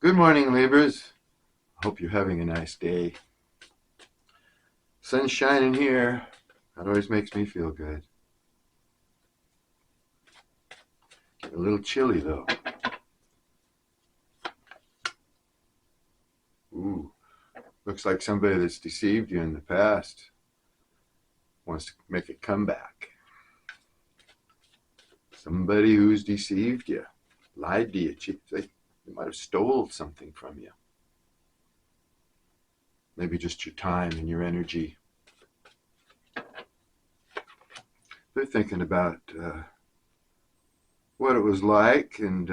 Good morning, Libras. Hope you're having a nice day. Sun's shining here. That always makes me feel good. A little chilly, though. Ooh, looks like somebody that's deceived you in the past wants to make a comeback. Somebody who's deceived you, lied to you, they might have stole something from you. Maybe just your time and your energy. They're thinking about what it was like, and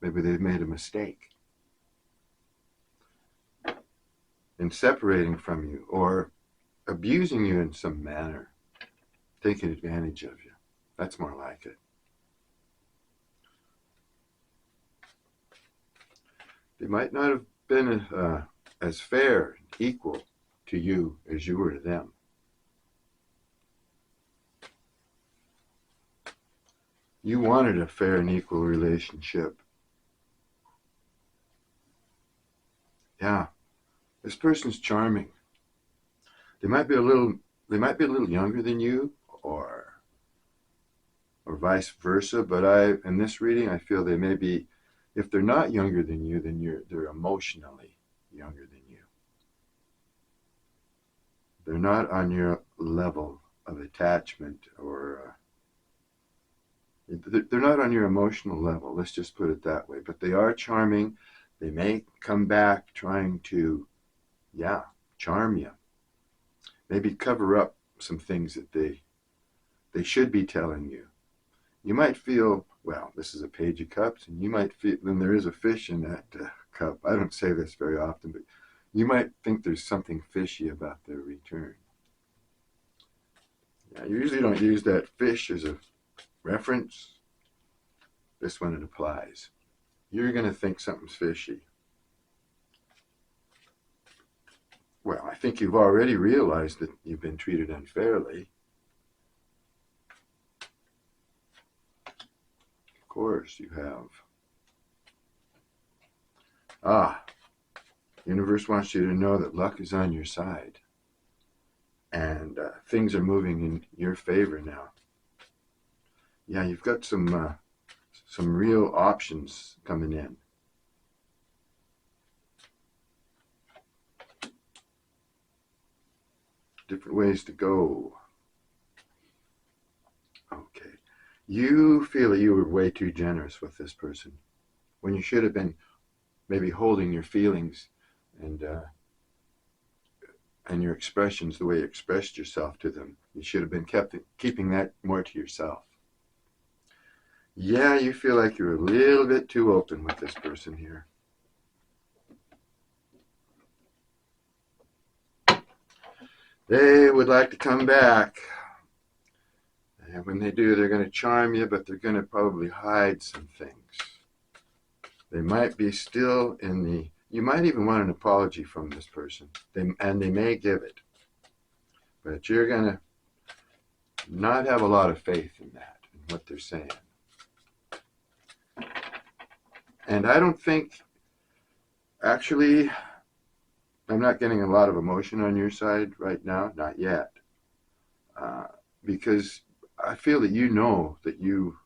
maybe they've made a mistake in separating from you or abusing you in some manner, taking advantage of you. That's more like it. They might not have been as fair and equal to you as you were to them. You wanted a fair and equal relationship. Yeah, this person's charming. They might be a little younger than you, or vice versa. But in this reading, I feel they may be. If they're not younger than you, then they're emotionally younger than you. They're not on your level of attachment, or they're not on your emotional level. Let's just put it that way. But they are charming. They may come back trying to, charm you. Maybe cover up some things that they should be telling you. You might feel, well, this is a Page of Cups, and you might feel, then there is a fish in that cup. I don't say this very often, but you might think there's something fishy about their return. Yeah, you usually don't use that fish as a reference. This one, it applies. You're going to think something's fishy. Well, I think you've already realized that you've been treated unfairly. Of course you have. Universe wants you to know that luck is on your side. And things are moving in your favor now. Yeah, you've got some real options coming in. Different ways to go. Okay. You feel that you were way too generous with this person when you should have been maybe holding your feelings and your expressions, the way you expressed yourself to them. You should have been keeping that more to yourself. Yeah, you feel like you're a little bit too open with this person here. They would like to come back. And when they do, they're going to charm you, but they're going to probably hide some things. They might be still you might even want an apology from this person, and they may give it. But you're going to not have a lot of faith in that, in what they're saying. And I don't think, actually, I'm not getting a lot of emotion on your side right now, not yet. Because I feel that you know that you're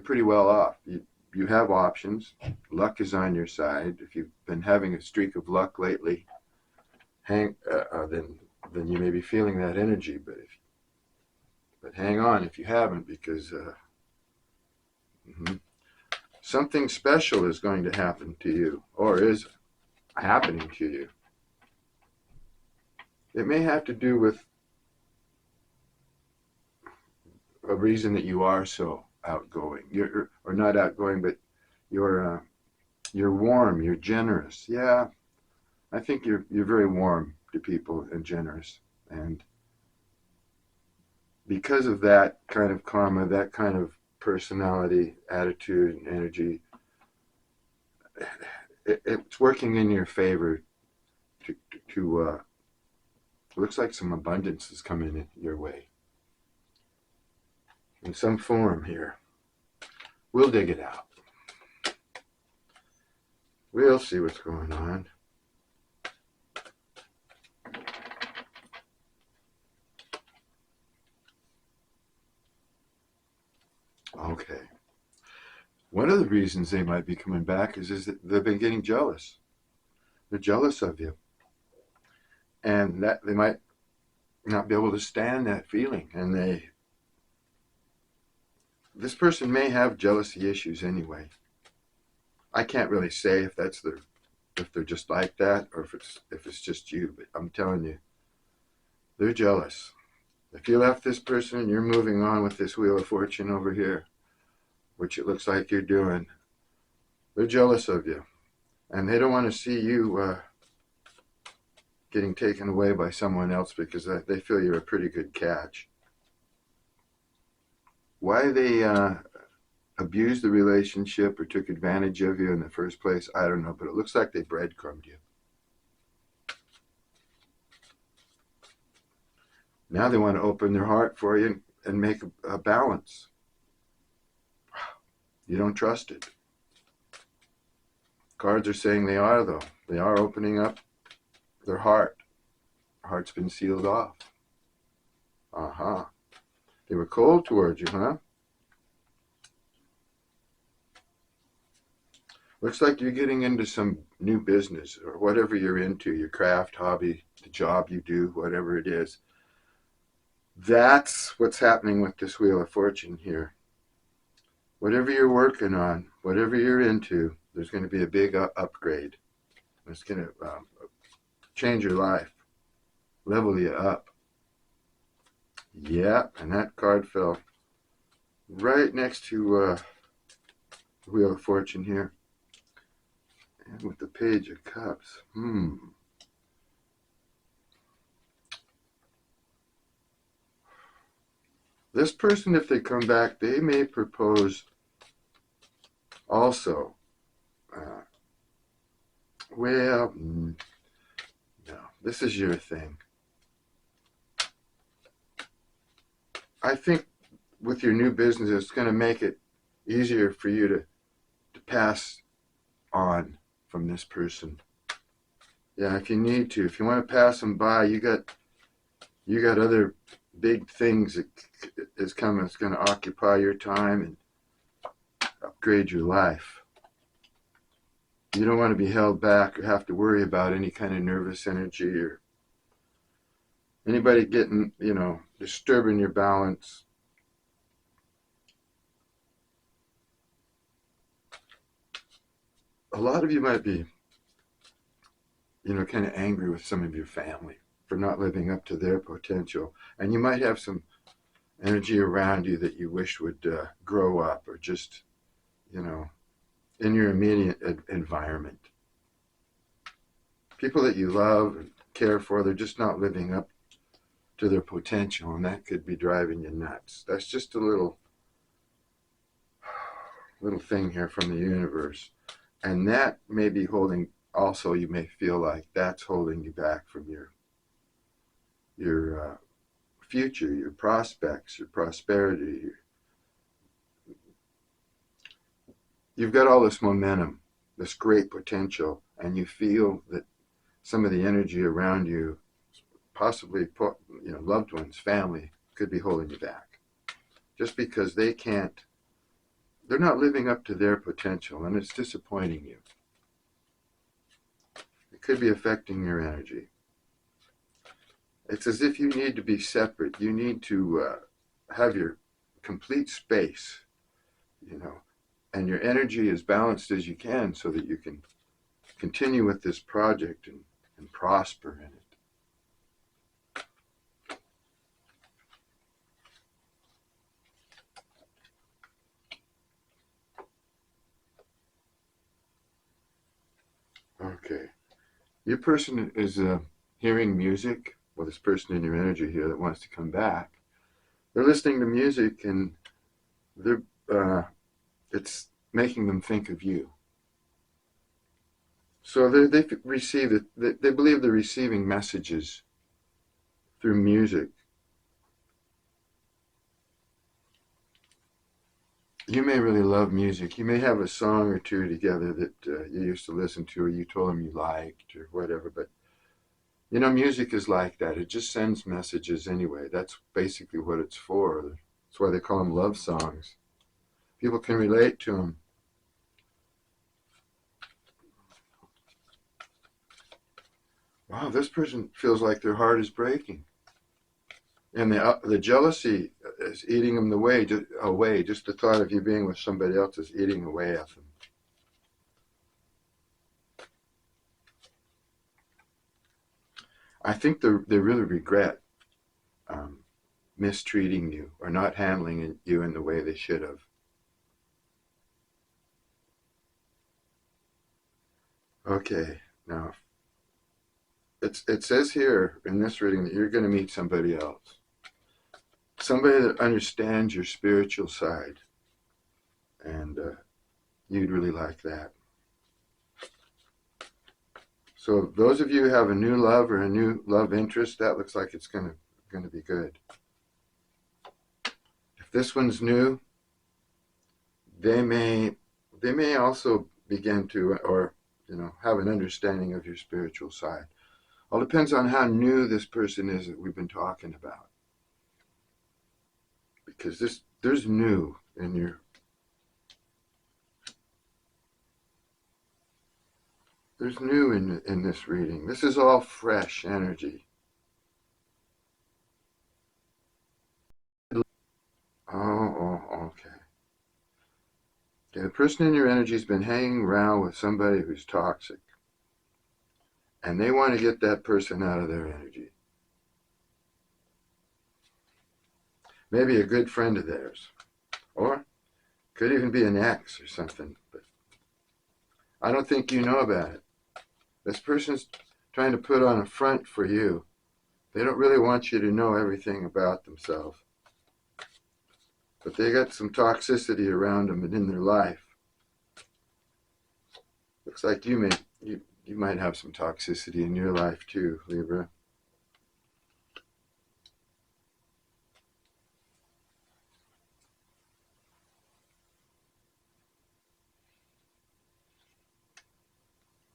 pretty well off. You have options. Luck is on your side. If you've been having a streak of luck lately, then you may be feeling that energy. But hang on if you haven't, because something special is going to happen to you, or is happening to you. It may have to do with a reason that you are so outgoing. Or not outgoing, but you're warm, you're generous. Yeah, I think you're very warm to people and generous. And because of that kind of karma, that kind of personality, attitude, and energy, it's working in your favor to looks like some abundance is coming your way in some form here. We'll dig it out. We'll see what's going on. Okay. One of the reasons they might be coming back is that they've been getting jealous. They're jealous of you. And that they might not be able to stand that feeling. And this person may have jealousy issues anyway. I can't really say if they're just like that or if it's just you, but I'm telling you, they're jealous. If you left this person and you're moving on with this Wheel of Fortune over here, which it looks like you're doing, they're jealous of you. And they don't want to see you getting taken away by someone else because they feel you're a pretty good catch. Why they abused the relationship or took advantage of you in the first place, I don't know, but it looks like they breadcrumbed you. Now they want to open their heart for you and make a balance. You don't trust it. Cards are saying they are, though. They are opening up their heart. Their heart's been sealed off. They were cold towards you, huh? Looks like you're getting into some new business or whatever you're into, your craft, hobby, the job you do, whatever it is. That's what's happening with this Wheel of Fortune here. Whatever you're working on, whatever you're into, there's going to be a big upgrade. It's going to change your life, level you up. Yeah, and that card fell right next to the Wheel of Fortune here. And with the Page of Cups. This person, if they come back, they may propose also. Well, no, this is your thing. I think with your new business, it's going to make it easier for you to pass on from this person. Yeah, if you need to. If you want to pass them by, you got other big things that is coming. It's going to occupy your time and upgrade your life. You don't want to be held back or have to worry about any kind of nervous energy or anybody getting, disturbing your balance. A lot of you might be, kind of angry with some of your family for not living up to their potential. And you might have some energy around you that you wish would grow up or just, in your immediate environment. People that you love and care for, they're just not living up to their potential, and that could be driving you nuts. That's just a little thing here from the universe. And that may be holding, also you may feel like that's holding you back from your future, your prospects, your prosperity. You've got all this momentum, this great potential, and you feel that some of the energy around you, possibly loved ones, family, could be holding you back. Just because they're not living up to their potential, and it's disappointing you. It could be affecting your energy. It's as if you need to be separate. You need to have your complete space, and your energy as balanced as you can so that you can continue with this project and prosper in it. Okay. Your person is hearing music. Well, this person in your energy here that wants to come back, they're listening to music and it's making them think of you. So they receive it. They believe they're receiving messages through music. You may really love music. You may have a song or two together that you used to listen to, or you told them you liked, or whatever. But you know, music is like that. It just sends messages anyway. That's basically what it's for. That's why they call them love songs. People can relate to them. Wow, this person feels like their heart is breaking, and the jealousy is eating them away. Just the thought of you being with somebody else is eating away at them. I think they really regret um, mistreating you or not handling you in the way they should have. Okay, now it says here in this reading that you're going to meet somebody else, somebody that understands your spiritual side, and you'd really like that. So those of you who have a new love or a new love interest, that looks like it's going to be good. If this one's new, they may also begin to, or have an understanding of your spiritual side. All depends on how new this person is that we've been talking about. Because there's new in your, there's new in this reading. This is all fresh energy. Okay. Okay, the person in your energy has been hanging around with somebody who's toxic, and they want to get that person out of their energy. Maybe a good friend of theirs, or could even be an ex or something, but I don't think you know about it. This person's trying to put on a front for you. They don't really want you to know everything about themselves, but they got some toxicity around them and in their life. Looks like you might have some toxicity in your life too, Libra.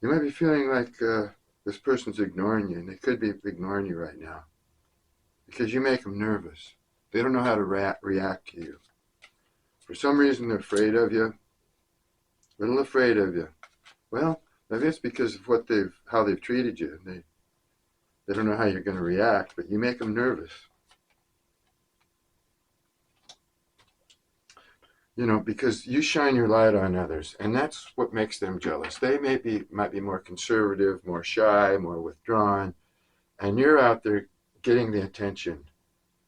You might be feeling like this person's ignoring you, and they could be ignoring you right now because you make them nervous. They don't know how to react to you. For some reason, they're afraid of you, a little afraid of you. Well, maybe it's because of how they've treated you. They don't know how you're going to react, but you make them nervous. Because you shine your light on others, and that's what makes them jealous. They might be more conservative, more shy, more withdrawn, and you're out there getting the attention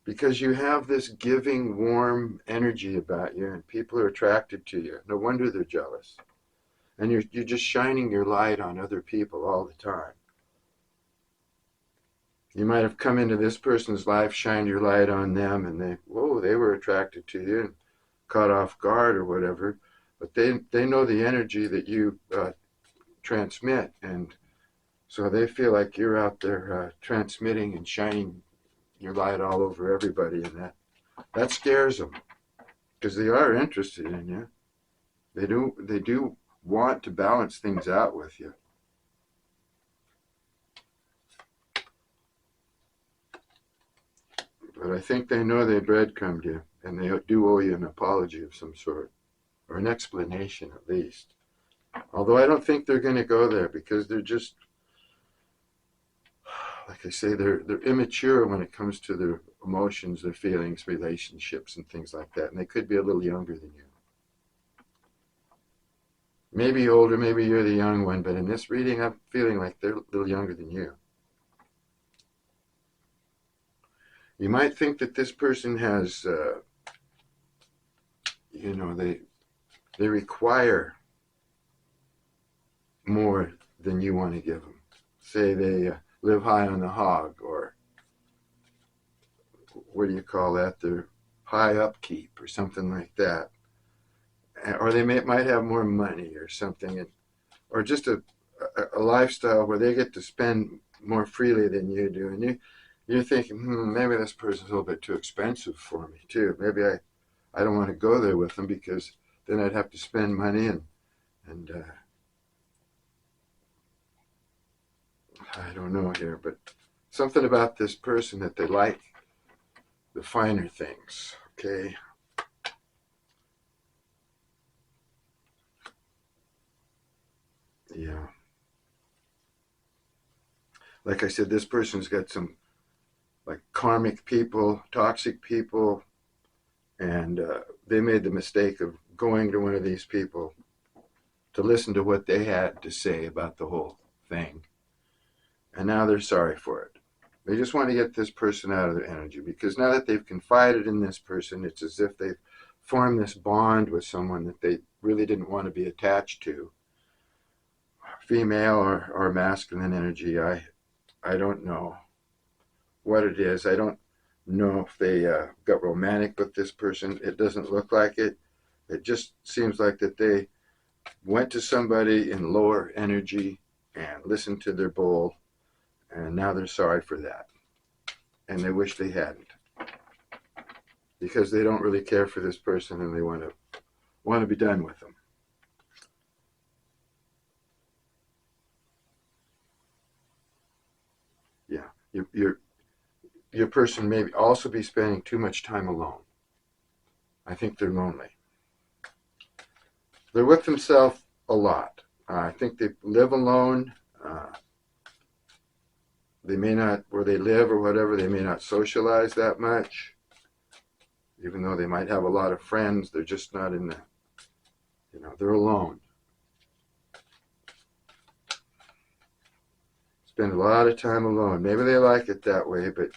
because you have this giving, warm energy about you, and people are attracted to you. No wonder they're jealous. And you're just shining your light on other people all the time. You might have come into this person's life, shined your light on them, and they were attracted to you and caught off guard or whatever. But they know the energy that you transmit, and so they feel like you're out there transmitting and shining your light all over everybody, and that scares them because they are interested in you. They do want to balance things out with you. But I think they know they breadcrumbed you, and they do owe you an apology of some sort, or an explanation at least. Although I don't think they're going to go there because they're just, like I say, they're immature when it comes to their emotions, their feelings, relationships, and things like that. And they could be a little younger than you. Maybe older, maybe you're the young one, but in this reading, I'm feeling like they're a little younger than you. You might think that this person has, they require more than you want to give them. Say they live high on the hog, or what do you call that? They're high upkeep or something like that. Or they might have more money or something, or just a lifestyle where they get to spend more freely than you do. And you're thinking, maybe this person's a little bit too expensive for me too. Maybe I don't want to go there with them because then I'd have to spend money and I don't know here, but something about this person that they like the finer things, okay? Yeah. Like I said, this person's got some like karmic people, toxic people, and they made the mistake of going to one of these people to listen to what they had to say about the whole thing. And now they're sorry for it. They just want to get this person out of their energy because now that they've confided in this person, it's as if they've formed this bond with someone that they really didn't want to be attached to. Female or masculine energy, I don't know what it is. I don't know if they got romantic with this person. It doesn't look like it. It just seems like that they went to somebody in lower energy and listened to their bull, and now they're sorry for that. And they wish they hadn't. Because they don't really care for this person and they want to be done with them. Yeah. Your person may also be spending too much time alone. I think they're lonely. They're with themselves a lot. I think they live alone. They may not, where they live or whatever, they may not socialize that much. Even though they might have a lot of friends, they're just not in the, they're alone. Spend a lot of time alone. Maybe they like it that way, but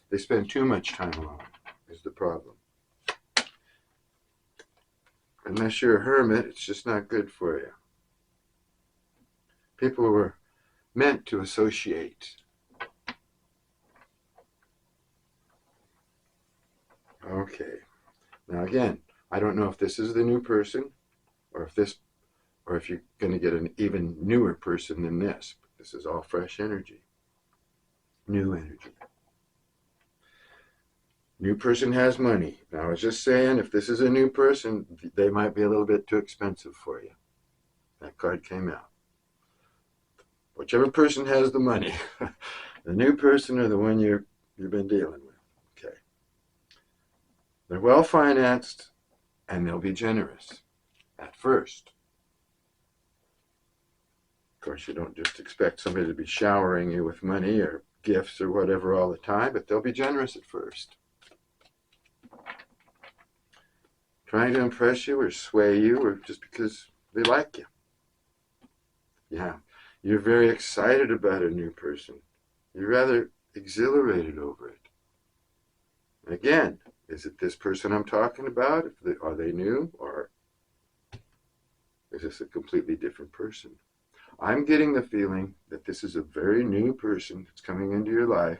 they spend too much time alone is the problem. Unless you're a hermit, it's just not good for you. People were meant to associate. Okay. Now again, I don't know if this is the new person or if you're going to get an even newer person than this. This is all fresh energy. New energy. New person has money. Now, I was just saying, if this is a new person, they might be a little bit too expensive for you. That card came out. Whichever person has the money, the new person or the one you've been dealing with. Okay. They're well financed and they'll be generous at first. Of course, you don't just expect somebody to be showering you with money or gifts or whatever all the time, but they'll be generous at first. Trying to impress you or sway you or just because they like you. Yeah, you're very excited about a new person. You're rather exhilarated over it. Again, is it this person I'm talking about? Are they new or is this a completely different person? I'm getting the feeling that this is a very new person that's coming into your life.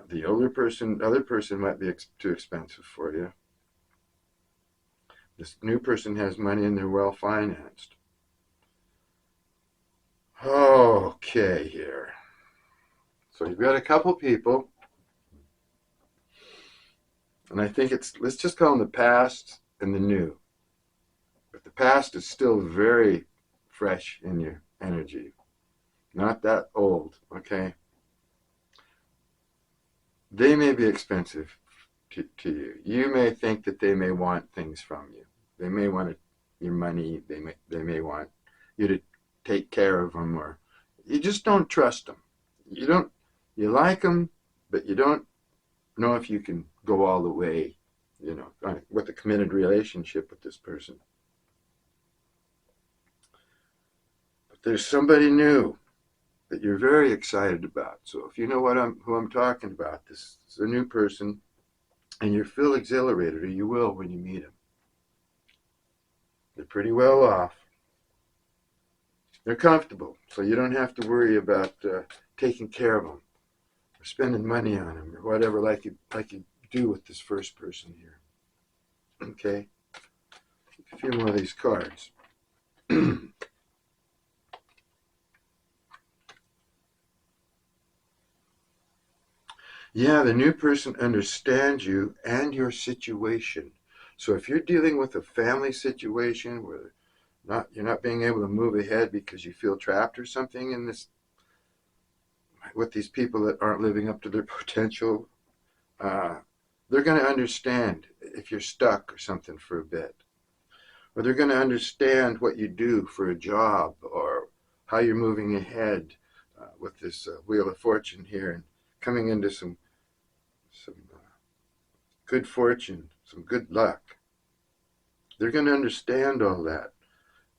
The other person might be too expensive for you. This new person has money and they're well financed. Okay, here. So you've got a couple people, and I think let's just call them the past and the new. But the past is still very fresh in your energy. Not that old, okay? They may be expensive to you. You may think that they may want things from you. They may want your money. They may want you to take care of them, or you just don't trust them. You like them, but you don't know if you can go all the way, with a committed relationship with this person. But there's somebody new that you're very excited about. So if you know who I'm talking about, this is a new person, and you feel exhilarated, or you will when you meet them. They're pretty well off. They're comfortable, so you don't have to worry about taking care of them or spending money on them or whatever, like you do with this first person here. Okay, a few more of these cards. Yeah, the new person understands you and your situation. So if you're dealing with a family situation where you're not being able to move ahead because you feel trapped or something in this with these people that aren't living up to their potential, uh, they're going to understand if you're stuck or something for a bit, or they're going to understand what you do for a job or how you're moving ahead with this wheel of fortune here and coming into some good fortune, some good luck. They're going to understand all that.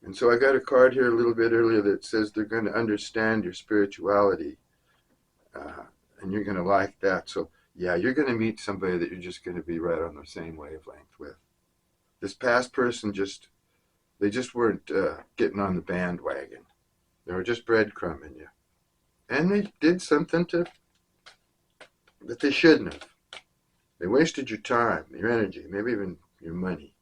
And so I got a card here a little bit earlier that says they're going to understand your spirituality, uh, and you're going to like that. So yeah, you're going to meet somebody that you're just going to be right on the same wavelength with. This past person they just weren't getting on the bandwagon. They were just breadcrumbing you, and they did something that they shouldn't have. They wasted your time, your energy, maybe even your money.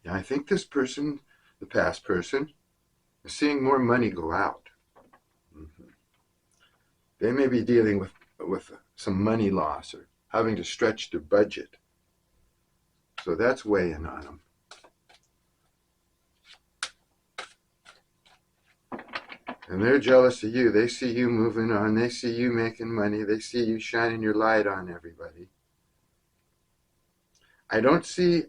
Yeah, I think this person, the past person, is seeing more money go out. Mm-hmm. They may be dealing with some money loss or having to stretch their budget. So that's weighing on them. And they're jealous of you. They see you moving on. They see you making money. They see you shining your light on everybody. I don't see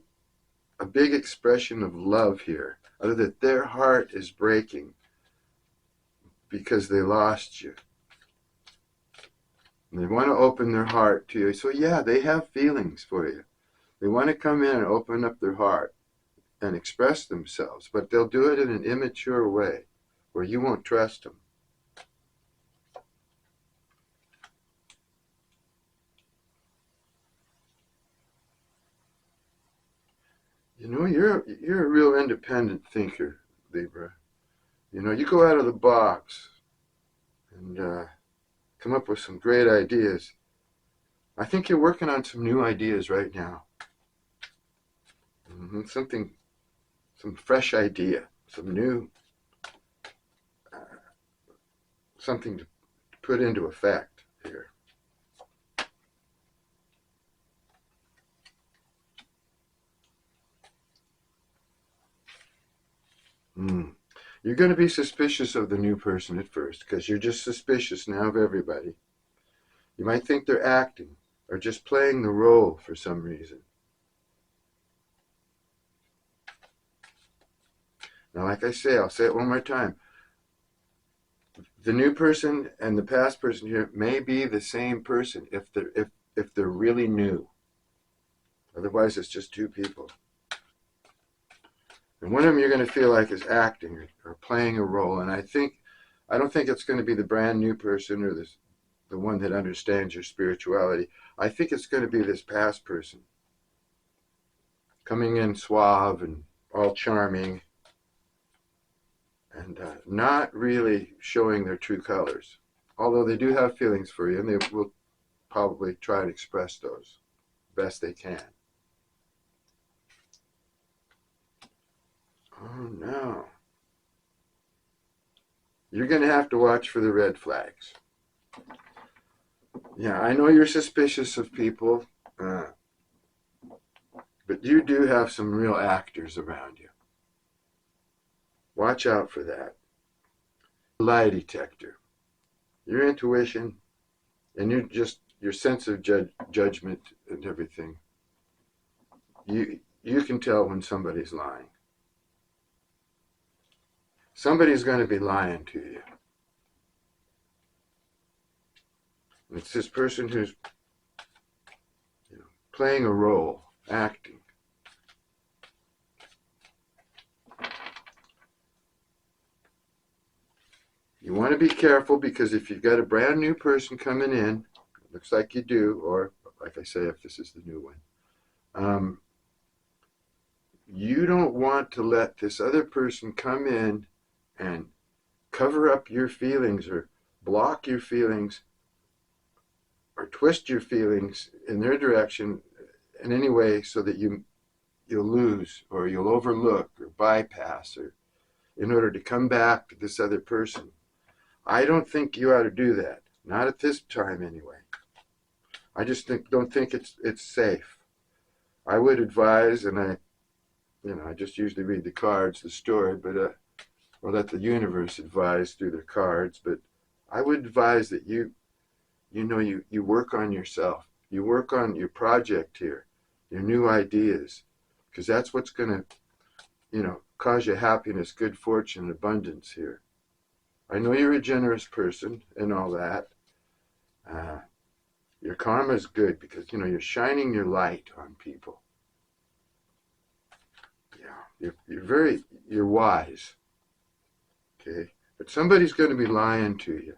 a big expression of love here, other than their heart is breaking because they lost you. And they want to open their heart to you. So yeah, they have feelings for you. They want to come in and open up their heart and express themselves, but they'll do it in an immature way where you won't trust them. You know, you're a real independent thinker, Libra. You know, you go out of the box and come up with some great ideas. I think you're working on some new ideas right now. Mm-hmm. Some fresh idea, some new, uh, something to put into effect here. Mm. You're going to be suspicious of the new person at first because you're just suspicious now of everybody. You might think they're acting or just playing the role for some reason. Now, like I say, I'll say it one more time. The new person and the past person here may be the same person if they're really new. Otherwise, it's just two people. And one of them you're going to feel like is acting or playing a role. And I don't think it's going to be the brand new person or the one that understands your spirituality. I think it's going to be this past person coming in suave and all charming and not really showing their true colors. Although they do have feelings for you, and they will probably try and express those best they can. Oh no. You're going to have to watch for the red flags. Yeah, I know you're suspicious of people, but you do have some real actors around you. Watch out for that. Lie detector. Your intuition and your sense of judgment and everything. You can tell when somebody's lying. Somebody's going to be lying to you. It's this person who's playing a role, acting. You want to be careful because if you've got a brand new person coming in, looks like you do, or like I say, if this is the new one, you don't want to let this other person come in and cover up your feelings or block your feelings or twist your feelings in their direction in any way so that you'll lose or you'll overlook or bypass or in order to come back to this other person. I don't think you ought to do that. Not at this time anyway. I just don't think it's safe. I would advise, and I just usually read the cards, the story, but or let the universe advise through their cards. But I would advise that you work on yourself. You work on your project here, your new ideas, because that's what's going to, cause you happiness, good fortune, and abundance here. I know you're a generous person and all that. Your karma is good because, you're shining your light on people. Yeah, you're wise. Okay, but somebody's going to be lying to you.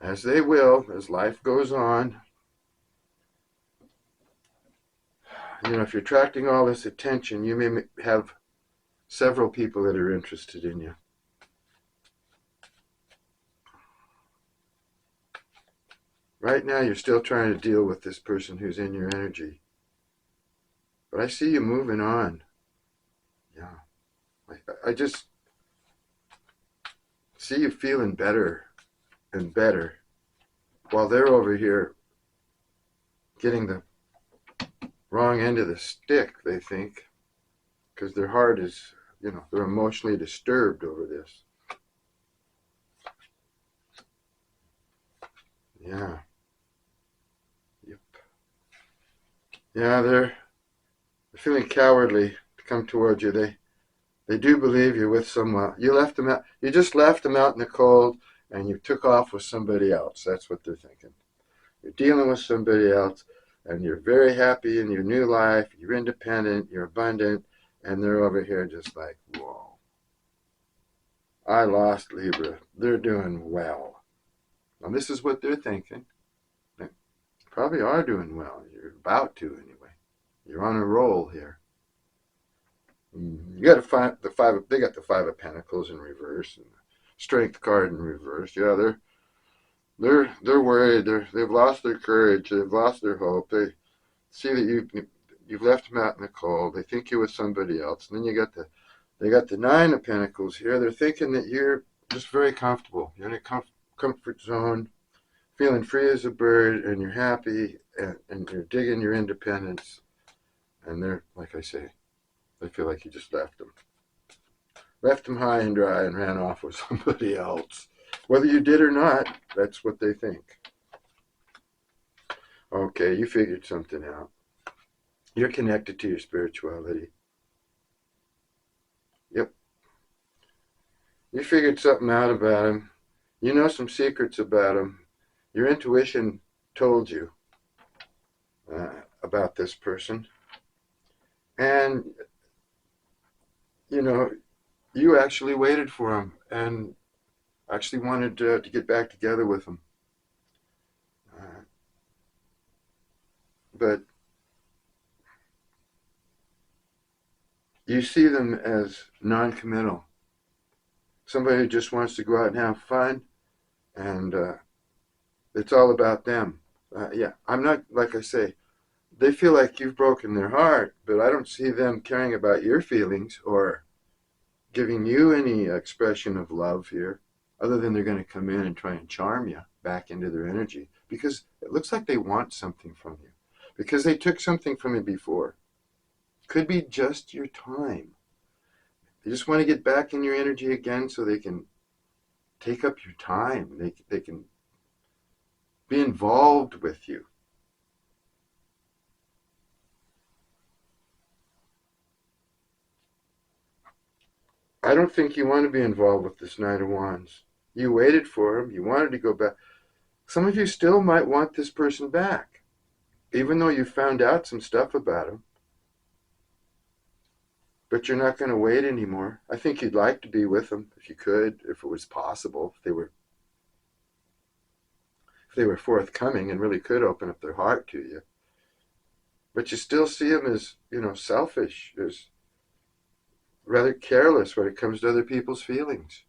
As they will, as life goes on. If you're attracting all this attention, you may have several people that are interested in you. Right now, you're still trying to deal with this person who's in your energy. But I see you moving on. Yeah. I just see you feeling better and better while they're over here getting the wrong end of the stick, they think, because their heart is, they're emotionally disturbed over this. Yeah. Yep. Yeah, they're feeling cowardly to come towards you. They do believe you're with someone. You just left them out in the cold, and you took off with somebody else. That's what they're thinking. You're dealing with somebody else, and you're very happy in your new life. You're independent. You're abundant, and they're over here just like, whoa. I lost Libra. They're doing well. And this is what they're thinking. They probably are doing well. You're about to anyway. You're on a roll here. You got they got the Five of Pentacles in reverse and the Strength card in reverse. Yeah, they're worried. They've lost their courage. They've lost their hope. They see that you've left them out in the cold. They think you're with somebody else. And then they got the Nine of Pentacles here. They're thinking that you're just very comfortable. You're in a comfort zone, feeling free as a bird, and you're happy, and you're digging your independence. And they're, like I say, they feel like you just left them high and dry and ran off with somebody else. Whether you did or not, that's what they think. Okay, you figured something out. You're connected to your spirituality. Yep. You figured something out about him. You know some secrets about him. Your intuition told you about this person. And, you actually waited for him and actually wanted to get back together with him. But you see them as non-committal. Somebody who just wants to go out and have fun, and it's all about them. I'm not, like I say, they feel like you've broken their heart, but I don't see them caring about your feelings or giving you any expression of love here, other than they're going to come in and try and charm you back into their energy, because it looks like they want something from you, because they took something from you before. Could be just your time. They just want to get back in your energy again so they can take up your time. They can be involved with you. I don't think you want to be involved with this Knight of Wands. You waited for him. You wanted to go back. Some of you still might want this person back, even though you found out some stuff about him. But you're not going to wait anymore. I think you'd like to be with them if you could, if it was possible, if they were forthcoming and really could open up their heart to you. But you still see them as, selfish, as rather careless when it comes to other people's feelings.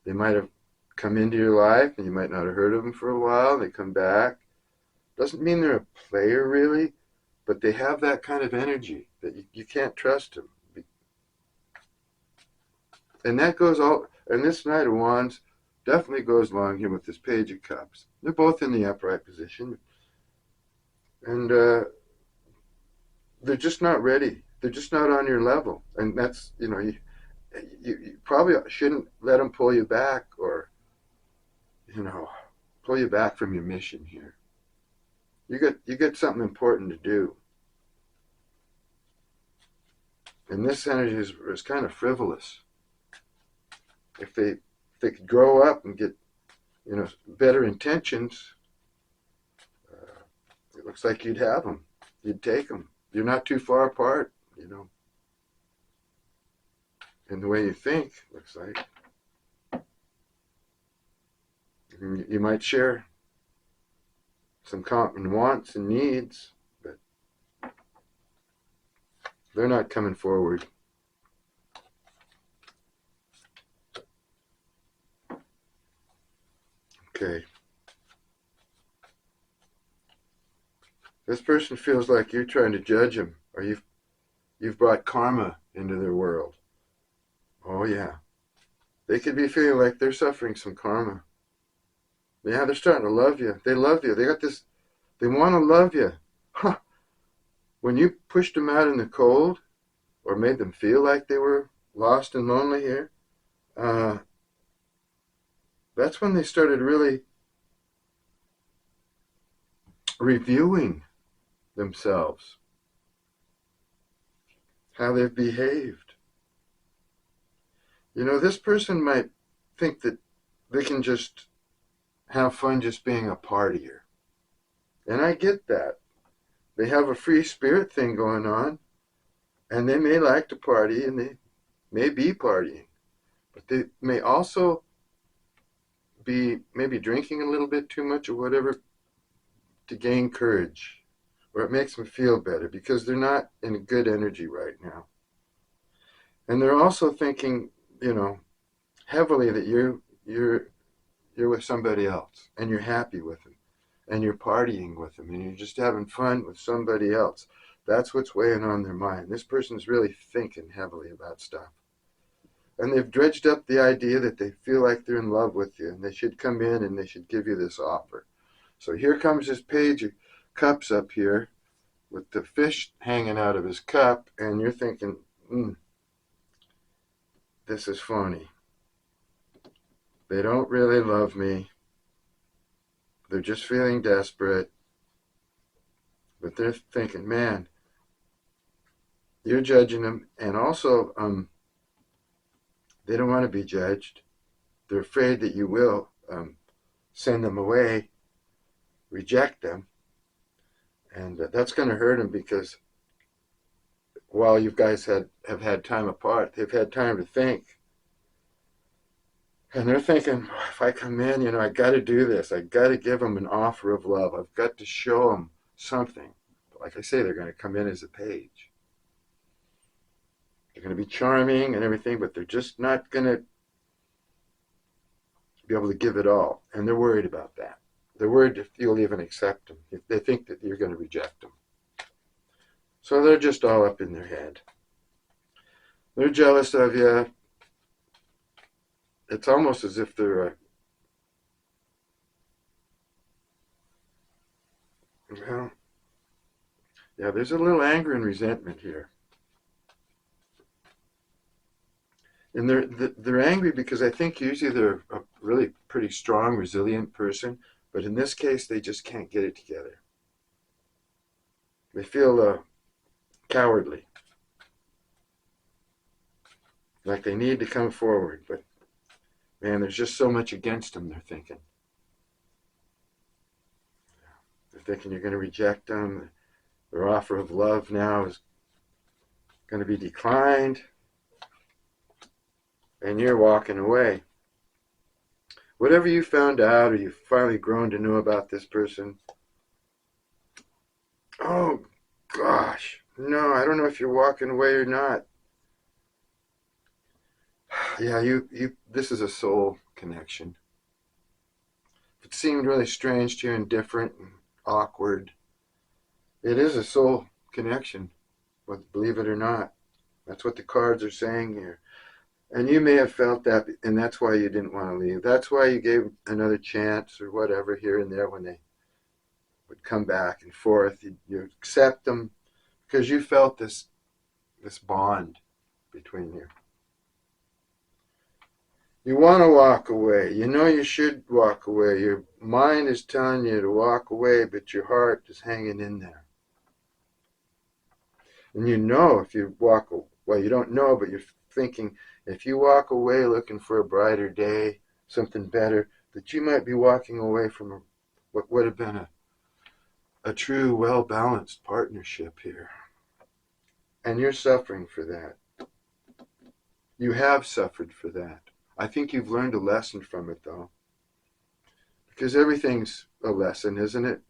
They might have come into your life and you might not have heard of them for a while, and they come back. Doesn't mean they're a player, really. but they have that kind of energy that you can't trust them. And that goes all, and this Knight of Wands definitely goes along here with this Page of Cups. They're both in the upright position, and they're just not ready. They're just not on your level, and that's, you probably shouldn't let them pull you back, or pull you back from your mission here. You got something important to do, and this energy is kind of frivolous. If they could grow up and get better intentions, it looks like you'd have them. You'd take them. You're not too far apart, in the way you think, looks like. You might share some common wants and needs, but they're not coming forward. Okay. This person feels like you're trying to judge them, or you've brought karma into their world. Oh yeah. They could be feeling like they're suffering some karma. Yeah, they're starting to love you. They love you. They got this, they want to love you. Huh. When you pushed them out in the cold, or made them feel like they were lost and lonely here, that's when they started really reviewing themselves, how they've behaved. This person might think that they can just have fun just being a partier. And I get that. They have a free spirit thing going on, and they may like to party, and they may be partying. But they may also be maybe drinking a little bit too much or whatever to gain courage, or it makes them feel better because they're not in a good energy right now. And they're also thinking, heavily that you're with somebody else, and you're happy with them, and you're partying with them, and you're just having fun with somebody else. That's what's weighing on their mind. This person's really thinking heavily about stuff. And they've dredged up the idea that they feel like they're in love with you, and they should come in and they should give you this offer. So here comes this Page of Cups up here with the fish hanging out of his cup, and you're thinking, this is phony. They don't really love me. They're just feeling desperate. But they're thinking, man, you're judging them. And also, they don't want to be judged. They're afraid that you will send them away, reject them. And that's going to hurt them, because while you guys have had time apart, they've had time to think. And they're thinking, if I come in, I got to do this. I got to give them an offer of love. I've got to show them something. But like I say, they're going to come in as a page. They're going to be charming and everything, but they're just not going to be able to give it all. And they're worried about that. They're worried if you'll even accept them. If they think that you're going to reject them. So they're just all up in their head. They're jealous of you. It's almost as if they're there's a little anger and resentment here. And they're angry because I think usually they're a really pretty strong, resilient person, but in this case they just can't get it together. They feel cowardly, like they need to come forward, but man, there's just so much against them, they're thinking. They're thinking you're going to reject them. Their offer of love now is going to be declined. And you're walking away. Whatever you found out, or you've finally grown to know about this person, oh gosh, no, I don't know if you're walking away or not. Yeah, this is a soul connection. If it seemed really strange to you and different and awkward, it is a soul connection, believe it or not. That's what the cards are saying here. And you may have felt that, and that's why you didn't want to leave. That's why you gave another chance or whatever here and there when they would come back and forth. You accept them because you felt this bond between you. You want to walk away. You know you should walk away. Your mind is telling you to walk away, but your heart is hanging in there. And you know if you walk away, well, you don't know, but you're thinking if you walk away looking for a brighter day, something better, that you might be walking away from what would have been a true, well-balanced partnership here. And you're suffering for that. You have suffered for that. I think you've learned a lesson from it, though. Because everything's a lesson, isn't it?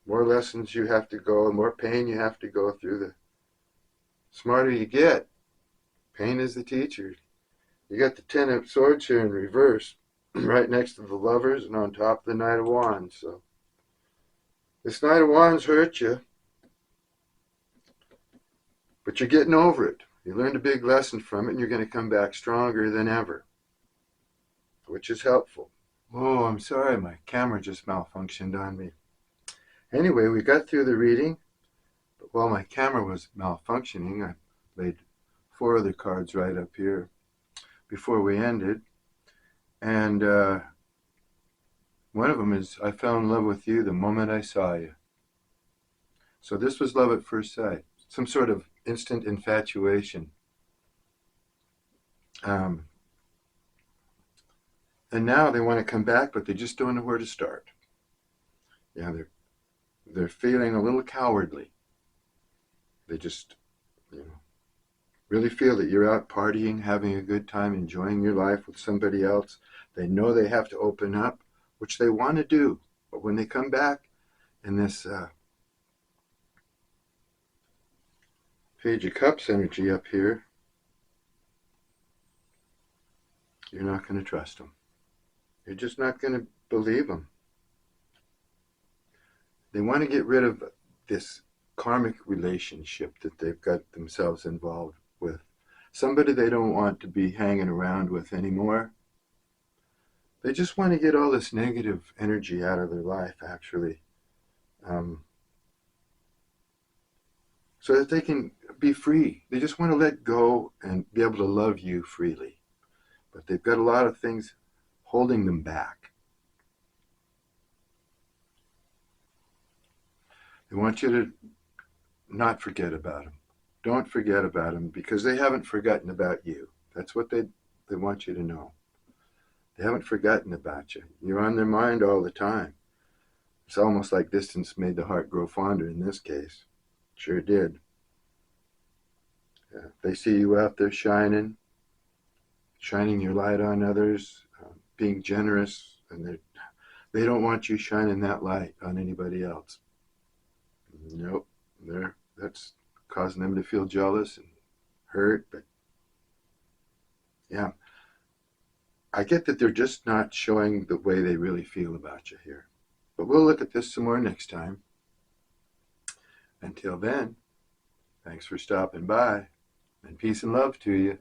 More lessons you have to go, the more pain you have to go through, the smarter you get. Pain is the teacher. You got the Ten of Swords here in reverse, right next to the Lovers and on top of the Knight of Wands. So this Knight of Wands hurt you, but you're getting over it. You learned a big lesson from it, and you're going to come back stronger than ever, which is helpful. Oh, I'm sorry, my camera just malfunctioned on me. Anyway, we got through the reading, but while my camera was malfunctioning, I laid 4 other cards right up here before we ended. And one of them is, I fell in love with you the moment I saw you. So this was love at first sight, some sort of instant infatuation. And now they want to come back, but they just don't know where to start. Yeah, they're feeling a little cowardly. They just, really feel that you're out partying, having a good time, enjoying your life with somebody else. They know they have to open up, which they want to do. But when they come back in this Page of Cups energy up here, you're not going to trust them. You're just not going to believe them. They want to get rid of this karmic relationship that they've got themselves involved with. Somebody they don't want to be hanging around with anymore. They just want to get all this negative energy out of their life, actually. So that they can be free. They just want to let go and be able to love you freely. But they've got a lot of things holding them back. They want you to not forget about them. Don't forget about them because they haven't forgotten about you. That's what they want you to know. They haven't forgotten about you. You're on their mind all the time. It's almost like distance made the heart grow fonder in this case. Sure did. Yeah. They see you out there shining your light on others, being generous, and they don't want you shining that light on anybody else. Nope. That's causing them to feel jealous and hurt, but yeah. I get that they're just not showing the way they really feel about you here. But we'll look at this some more next time. Until then, thanks for stopping by, and peace and love to you.